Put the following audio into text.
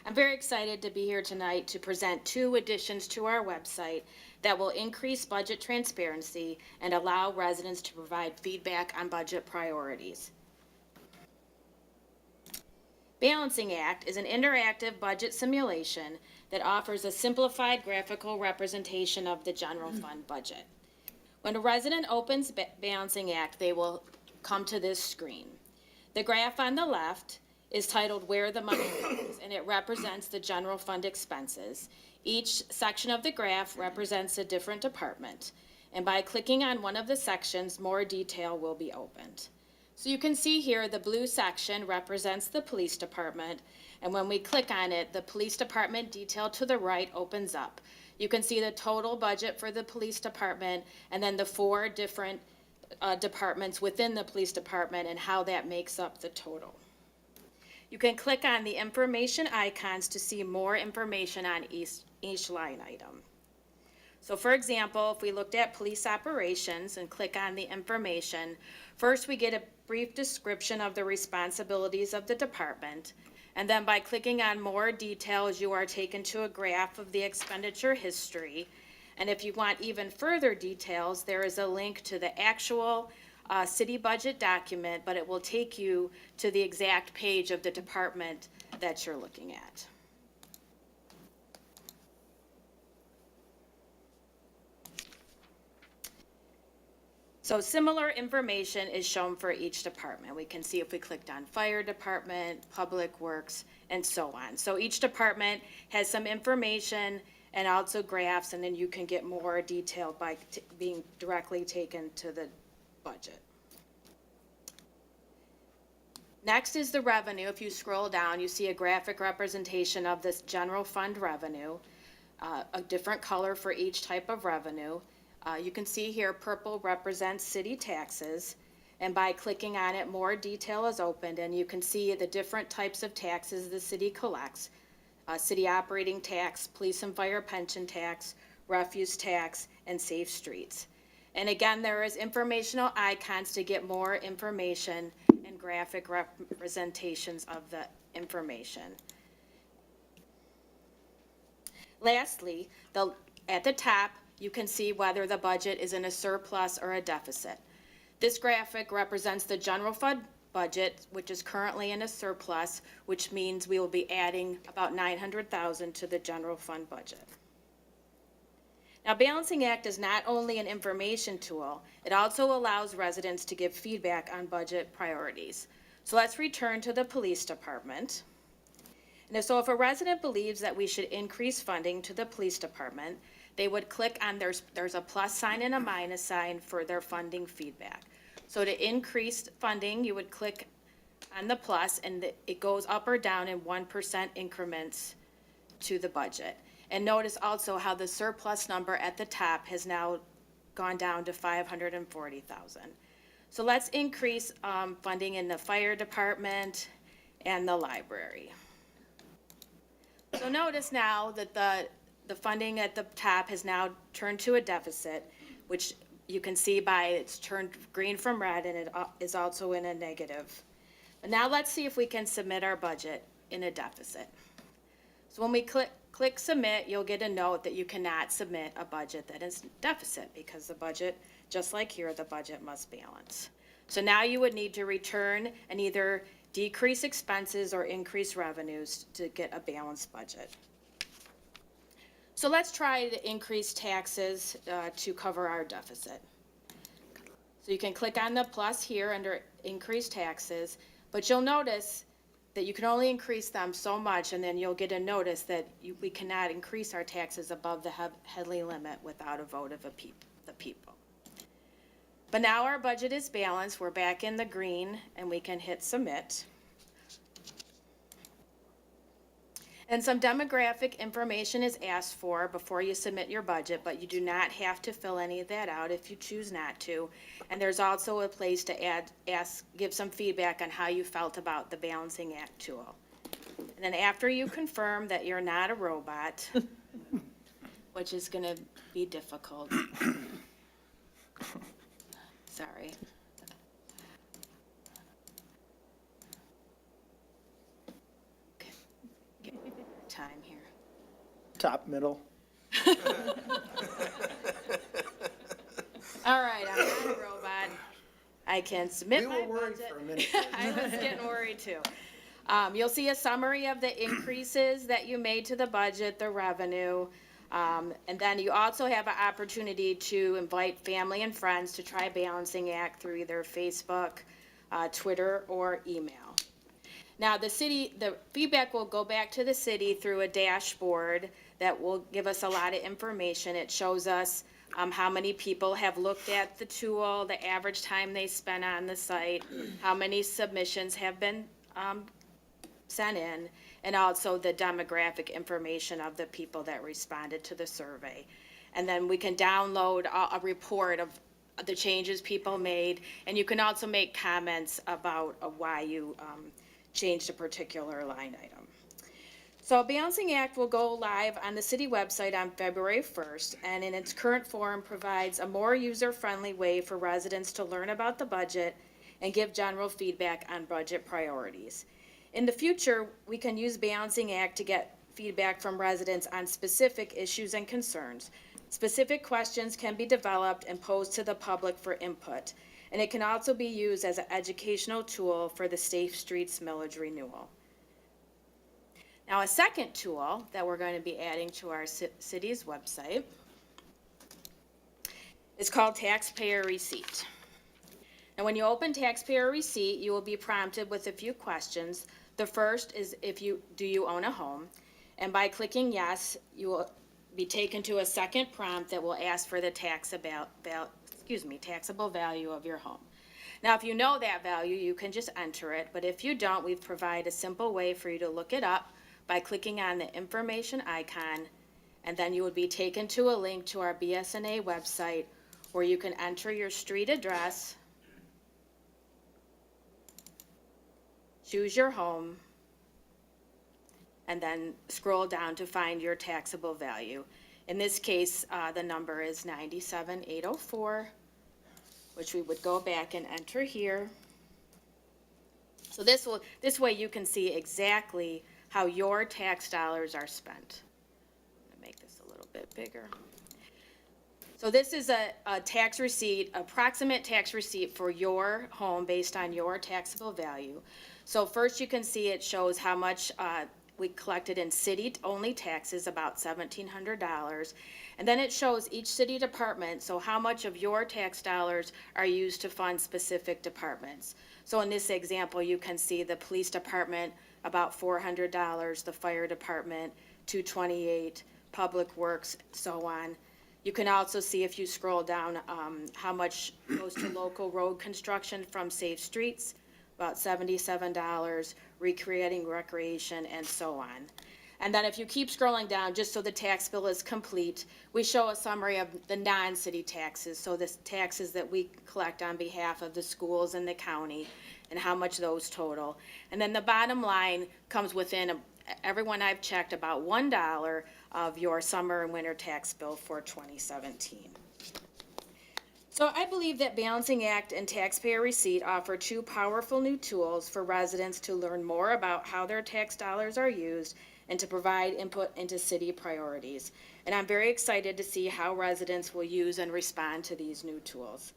I'm very excited to be here tonight to present 2 additions to our website that will increase budget transparency and allow residents to provide feedback on budget priorities. Balancing Act is an interactive budget simulation that offers a simplified graphical representation of the general fund budget. When a resident opens Balancing Act, they will come to this screen. The graph on the left is titled Where the Money Goes, and it represents the general fund expenses. Each section of the graph represents a different department, and by clicking on one of the sections, more detail will be opened. So you can see here the blue section represents the police department, and when we click on it, the police department detail to the right opens up. You can see the total budget for the police department and then the 4 different departments within the police department and how that makes up the total. You can click on the information icons to see more information on each line item. So for example, if we looked at police operations and click on the information, first we get a brief description of the responsibilities of the department, and then by clicking on more details, you are taken to a graph of the expenditure history. And if you want even further details, there is a link to the actual city budget document, but it will take you to the exact page of the department that you're looking at. So similar information is shown for each department. We can see if we clicked on fire department, public works, and so on. So each department has some information and also graphs, and then you can get more detail by being directly taken to the budget. Next is the revenue. If you scroll down, you see a graphic representation of this general fund revenue, a different color for each type of revenue. You can see here purple represents city taxes, and by clicking on it, more detail is opened, and you can see the different types of taxes the city collects. City operating tax, police and fire pension tax, refuse tax, and safe streets. And again, there is informational icons to get more information and graphic representations of the information. Lastly, at the top, you can see whether the budget is in a surplus or a deficit. This graphic represents the general fund budget, which is currently in a surplus, which means we will be adding about $900,000 to the general fund budget. Now, Balancing Act is not only an information tool, it also allows residents to give feedback on budget priorities. So let's return to the police department. And so if a resident believes that we should increase funding to the police department, they would click on, there's a plus sign and a minus sign for their funding feedback. So to increase funding, you would click on the plus, and it goes up or down in 1% increments to the budget. And notice also how the surplus number at the top has now gone down to $540,000. So let's increase funding in the fire department and the library. So notice now that the funding at the top has now turned to a deficit, which you can see by it's turned green from red, and it is also in a negative. But now let's see if we can submit our budget in a deficit. So when we click submit, you'll get a note that you cannot submit a budget that is deficit because the budget, just like here, the budget must balance. So now you would need to return and either decrease expenses or increase revenues to get a balanced budget. So let's try to increase taxes to cover our deficit. So you can click on the plus here under increase taxes, but you'll notice that you can only increase them so much, and then you'll get a notice that we cannot increase our taxes above the Headley limit without a vote of the people. But now our budget is balanced, we're back in the green, and we can hit submit. And some demographic information is asked for before you submit your budget, but you do not have to fill any of that out if you choose not to. And there's also a place to give some feedback on how you felt about the Balancing Act tool. And then after you confirm that you're not a robot, which is going to be difficult. Sorry. time here. Top, middle. All right, I'm not a robot. I can submit my We were worried budget. for a minute. I was getting worried too. You'll see a summary of the increases that you made to the budget, the revenue. And then you also have an opportunity to invite family and friends to try Balancing Act through either Facebook, Twitter, or email. Now, the feedback will go back to the city through a dashboard that will give us a lot of information. It shows us how many people have looked at the tool, the average time they spent on the site, how many submissions have been sent in, and also the demographic information of the people that responded to the survey. And then we can download a report of the changes people made, and you can also make comments about why you changed a particular line item. So Balancing Act will go live on the city website on February 1st, and in its current form provides a more user-friendly way for residents to learn about the budget and give general feedback on budget priorities. In the future, we can use Balancing Act to get feedback from residents on specific issues and concerns. Specific questions can be developed and posed to the public for input, and it can also be used as an educational tool for the Safe Streets millage renewal. Now, a second tool that we're going to be adding to our city's website is called Taxpayer Receipt. Now, when you open Taxpayer Receipt, you will be prompted with a few questions. The first is do you own a home? And by clicking yes, you will be taken to a second prompt that will ask for the taxable value of your home. Now, if you know that value, you can just enter it, but if you don't, we've provided a simple way for you to look it up by clicking on the information icon, and then you would be taken to a link to our BSNA website where you can enter your street address, choose your home, and then scroll down to find your taxable value. In this case, the number is 97,804, which we would go back and enter here. So this way you can see exactly how your tax dollars are spent. I'm gonna make this a little bit bigger. So this is a tax receipt, approximate tax receipt for your home based on your taxable value. So first you can see it shows how much we collected in city-only taxes, about $1,700. And then it shows each city department, so how much of your tax dollars are used to fund specific departments. So in this example, you can see the police department, about $400, the fire department, $228, public works, so on. You can also see, if you scroll down, how much goes to local road construction from Safe Streets, about $77, recreating recreation, and so on. And then if you keep scrolling down, just so the tax bill is complete, we show a summary of the non-city taxes, so the taxes that we collect on behalf of the schools and the county, and how much those total. And then the bottom line comes within, everyone I've checked, about $1 of your summer and winter tax bill for 2017. So I believe that Balancing Act and Taxpayer Receipt offer two powerful new tools for residents to learn more about how their tax dollars are used and to provide input into city priorities. And I'm very excited to see how residents will use and respond to these new tools.